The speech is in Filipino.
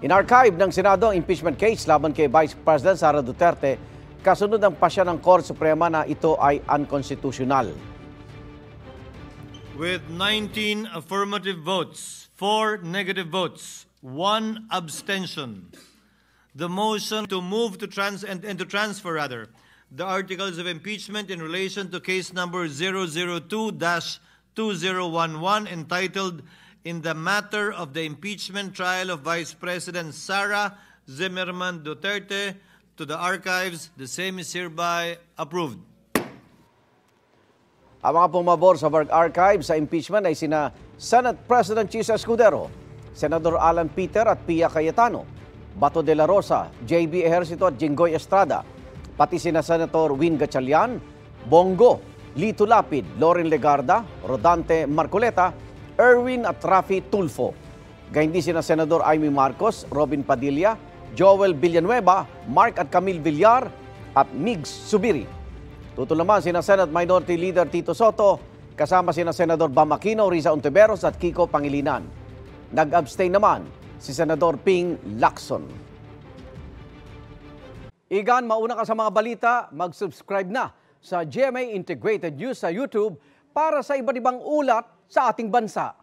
Inarchive ng Senado ang impeachment case laban kay Vice President Sara Duterte kasunod ng pasya ng Korte Suprema na ito ay unconstitutional. With 19 affirmative votes, 4 negative votes, 1 abstention, the motion to move to transfer the articles of impeachment in relation to case number 002-2011 entitled in the matter of the impeachment trial of Vice President Sara Zimmerman Duterte to the archives. The same is hereby approved. Ang mga pumabor sa archive sa impeachment ay sina Senate President Chis Escudero, Senador Alan Peter at Pia Cayetano, Bato de la Rosa, JB Ejercito at Jinggoy Estrada, pati sina Senator Win Gatchalian, Bongo, Lito Lapid, Loren Legarda, Rodante Marcoleta, Erwin at Rafi Tulfo. Gayun din sina Senador Amy Marcos, Robin Padilla, Joel Villanueva, Mark at Camille Villar at Migs Subiri. Tutol naman sina Senate Minority Leader Tito Soto, kasama sina Senador Bam Aquino, Riza Ontiveros at Kiko Pangilinan. Nag-abstain naman si Senador Ping Lacson. Igan, mauna ka sa mga balita, mag-subscribe na sa GMA Integrated News sa YouTube para sa iba't ibang ulat sa ating bansa.